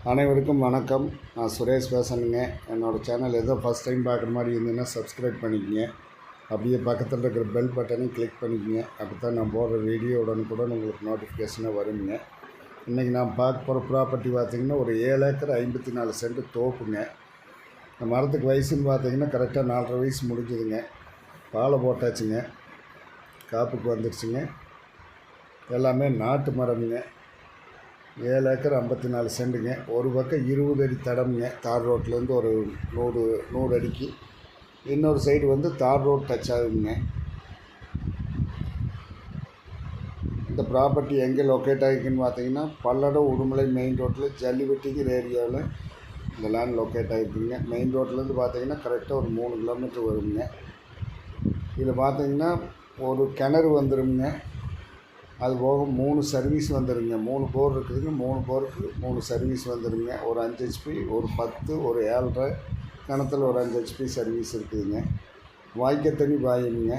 அனைவருக்கும் வணக்கம். நான் சுரேஷ் பேசுகிறேங்க. என்னோடய சேனல் ஏதோ ஃபஸ்ட் டைம் பார்க்குற மாதிரி இருந்ததுன்னா சப்ஸ்கிரைப் பண்ணிக்கங்க. அப்படியே பக்கத்தில் இருக்கிற பெல் பட்டனையும் கிளிக் பண்ணிக்கங்க. அப்போ தான் நான் போடுற வீடியோ உடனுக்குடன் உங்களுக்கு நோட்டிஃபிகேஷனாக வருங்க. இன்றைக்கி நான் பார்க்க போகிற ப்ராப்பர்ட்டி பார்த்திங்கன்னா ஒரு 7 ஏக்கர் 54 சென்ட் தோப்புங்க. இந்த மரத்துக்கு வயசுன்னு பார்த்திங்கன்னா கரெக்டாக 4.5 வயசு முடிஞ்சுதுங்க. பாலை போட்டாச்சுங்க, காப்புக்கு வந்துடுச்சுங்க. எல்லாமே நாட்டு மரமுங்க. 7 ஏக்கர் 54 சென்ட்டுங்க. ஒரு பக்கம் 20 அடி தடம்ங்க. தார் ரோட்லேருந்து ஒரு 100 அடிக்கு. இன்னொரு சைடு வந்து தார் ரோட் டச் ஆகுங்க. இந்த ப்ராப்பர்ட்டி எங்கே லொக்கேட் ஆகிருக்குன்னு பார்த்தீங்கன்னா பல்லடம் உடுமலை மெயின் ரோட்டில் ஜல்லிவெட்டிங்கிற ஏரியாவில் இந்த லேண்ட் லொக்கேட் ஆகிருக்குங்க. மெயின் ரோட்லேருந்து பார்த்தீங்கன்னா கரெக்டாக ஒரு 3 கிலோமீட்டர் வருங்க. இதில் பார்த்தீங்கன்னா ஒரு கிணறு வந்துடுங்க. அது போக 3 சர்வீஸ் வந்துடுங்க. 3 போர் இருக்குதுங்க. 3 போருக்கு 3 சர்வீஸ் வந்துடுங்க. ஒரு 5 ஹெச்பி, ஒரு 10, ஒரு 7.5 கிணத்துல ஒரு 5 ஹெச்பி சர்வீஸ் இருக்குதுங்க. வாய்க்கால் தண்ணி பாயுங்க.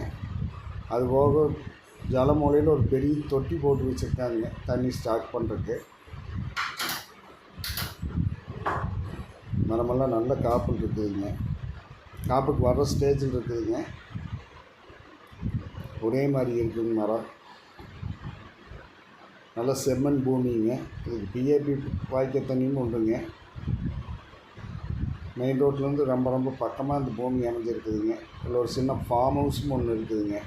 அது போக ஜலமூலையில் ஒரு பெரிய தொட்டி போட்டு வச்சுருக்காங்க தண்ணி ஸ்டாக் பண்ணுறதுக்கு. மரமெல்லாம் நல்ல காப்பு இருக்குதுங்க. காப்புக்கு வர்ற ஸ்டேஜில் இருக்குதுங்க. ஒரே மாதிரி இருக்குதுங்க மரம். நல்ல செம்மண் பூமிங்க. இதுக்கு பிஏபி வாய்க்கால் தண்ணியும் உண்டுங்க. மெயின் ரோட்லேருந்து ரொம்ப பக்கமாக இந்த பூமி அமைஞ்சிருக்குதுங்க. இதில் ஒரு சின்ன ஃபார்ம் ஹவுஸும் ஒன்று இருக்குதுங்க.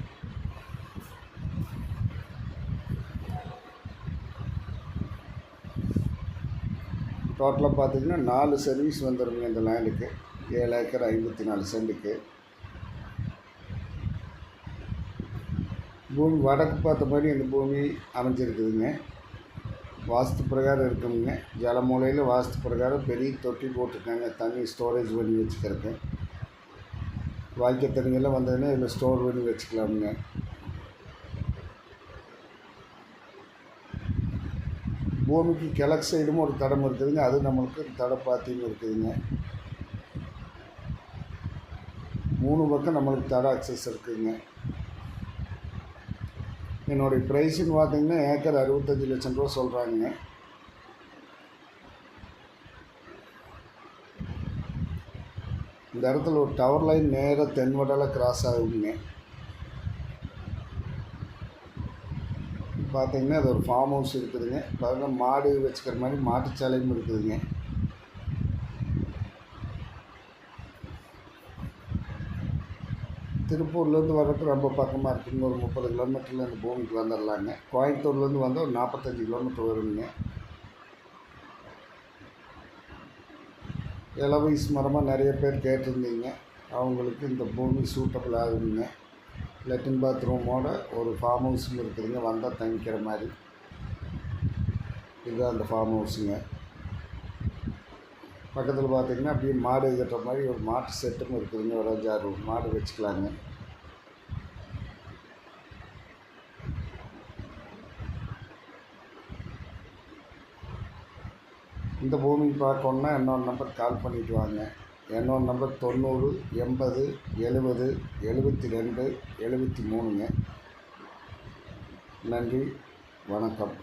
டோட்டலாக பார்த்திங்கன்னா 4 சர்வீஸ் வந்துடுங்க இந்த லேண்டுக்கு. 7 ஏக்கர் 54 சென்ட்டுக்கு. பூமி வடக்கு பார்த்த மாதிரி இந்த பூமி அமைஞ்சிருக்குதுங்க. வாஸ்து பிரகாரம் இருக்குதுங்க. ஜலமூலையில் வாஸ்து பிரகாரம் பெரிய தொட்டி போட்டிருக்காங்க தண்ணி ஸ்டோரேஜ் பண்ணி வச்சுக்கிறதுக்கு. வாய்க்கால் தண்ணியெல்லாம் வந்ததுன்னா இதில் ஸ்டோர் பண்ணி வச்சுக்கலாமுங்க. பூமிக்கு கிழக்கு சைடும் ஒரு தடம் இருக்குதுங்க. அது நம்மளுக்கு தடை பாத்தியும் இருக்குதுங்க. 3 பக்கம் நம்மளுக்கு தடை அக்சஸ் இருக்குதுங்க. என்னுடைய ப்ரைஸுன்னு பார்த்தீங்கன்னா ஏக்கர் 65 லட்சம் ரூபா சொல்கிறாங்க. இந்த இடத்துல ஒரு டவர் லைன் நேராக தென்வடால் கிராஸ் ஆகுங்க. பார்த்தீங்கன்னா அது ஒரு ஃபார்ம் ஹவுஸ் இருக்குதுங்க. பார்த்தீங்கன்னா மாடு வச்சுக்கிற மாதிரி மாட்டுச்சாலையும் இருக்குதுங்க. திருப்பூர்லேருந்து வர்றதுக்கு ரொம்ப பக்கமாக இருக்குங்க. ஒரு 30 கிலோமீட்டரில் இந்த பூமிக்கு வந்துடலாங்க. கோயம்புத்தூர்லேருந்து வந்தால் ஒரு 45 கிலோமீட்டர் வருங்க. இளவயசு மரமாக நிறைய பேர் கேட்டிருந்தீங்க. அவங்களுக்கு இந்த பூமி சூட்டபிள் ஆகுதுங்க. லெட்டின் பாத்ரூமோட ஒரு ஃபார்ம் ஹவுஸும் இருக்குதுங்க. வந்தால் தங்கிக்கிற மாதிரி. இதுதான் அந்த ஃபார்ம் ஹவுஸுங்க. பக்கத்தில் பார்த்திங்கன்னா அப்படியே மாடு கட்டுற மாதிரி ஒரு மாட்டு செட்டும் இருக்குதுங்க. ஒரு 5-6 மாடு வச்சுக்கலாங்க. இந்த பூமி பார்க்கணுன்னா என்னோட நம்பர் கால் பண்ணிவிட்டு வாங்க. என்னோட நம்பர் 90 80 70 72 73ங்க. நன்றி, வணக்கம்.